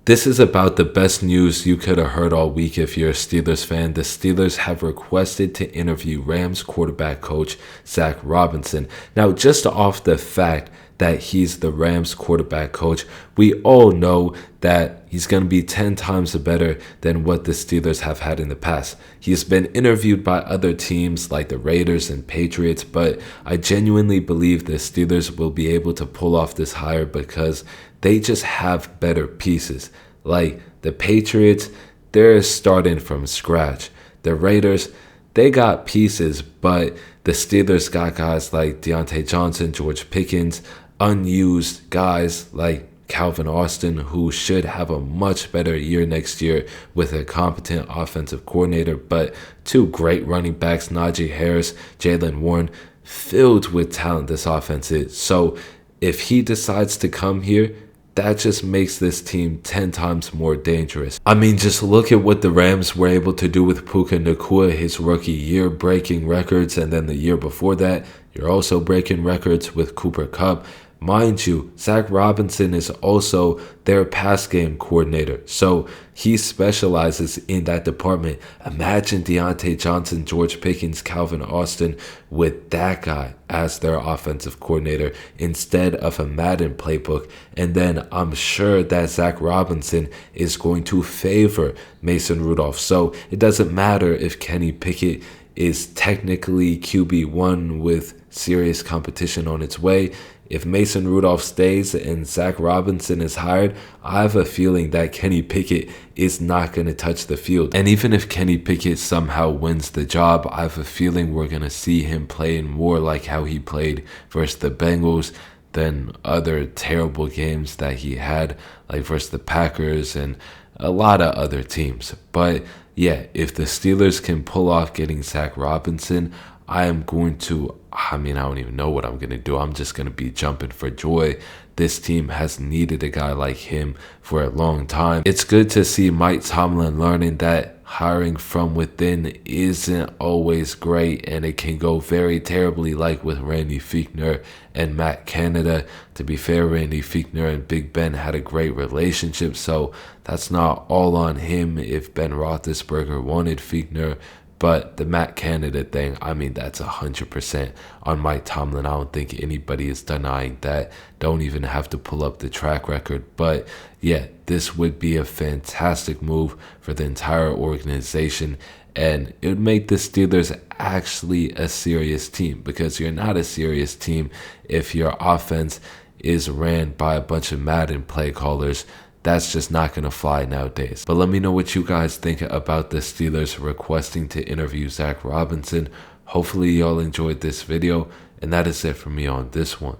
This is about the best news you could have heard all week if you're a Steelers fan. The Steelers have requested to interview Rams quarterback coach Zach Robinson. Now, just off the fact that he's the Rams quarterback coach, we all know that he's going to be 10 times better than what the Steelers have had in the past. He's been interviewed by other teams like the Raiders and Patriots, but I genuinely believe the Steelers will be able to pull off this hire because they just have better pieces. Like the Patriots, they're starting from scratch. The Raiders, they got pieces, but the Steelers got guys like Deontay Johnson, George Pickens, unused guys like Calvin Austin, who should have a much better year next year with a competent offensive coordinator, but two great running backs, Najee Harris, Jaylen Warren, filled with talent this offense is. So if he decides to come here, that just makes this team 10 times more dangerous. I mean, just look at what the Rams were able to do with Puka Nacua his rookie year, breaking records, and then the year before that, you're also breaking records with Cooper Kupp. Mind you, Zach Robinson is also their pass game coordinator, so he specializes in that department. Imagine Deontay Johnson, George Pickens, Calvin Austin with that guy as their offensive coordinator instead of a Madden playbook. And then I'm sure that Zach Robinson is going to favor Mason Rudolph. So it doesn't matter if Kenny Pickett is technically QB1 with serious competition on its way. If Mason Rudolph stays and Zach Robinson is hired, I have a feeling that Kenny Pickett is not going to touch the field. And even if Kenny Pickett somehow wins the job, I have a feeling we're going to see him playing more like how he played versus the Bengals than other terrible games that he had, like versus the Packers and a lot of other teams. But yeah, if the Steelers can pull off getting Zach Robinson, I don't even know what I'm going to do. I'm just going to be jumping for joy. This team has needed a guy like him for a long time. It's good to see Mike Tomlin learning that hiring from within isn't always great, and it can go very terribly, like with Randy Fichtner and Matt Canada. To be fair, Randy Fichtner and Big Ben had a great relationship, so that's not all on him if Ben Roethlisberger wanted Fichtner. But the Matt Canada thing, that's 100% on Mike Tomlin. I don't think anybody is denying that. Don't even have to pull up the track record. But yeah, this would be a fantastic move for the entire organization. And it would make the Steelers actually a serious team, because you're not a serious team if your offense is ran by a bunch of Madden play callers. That's just not going to fly nowadays. But let me know what you guys think about the Steelers requesting to interview Zach Robinson. Hopefully y'all enjoyed this video, and that is it for me on this one.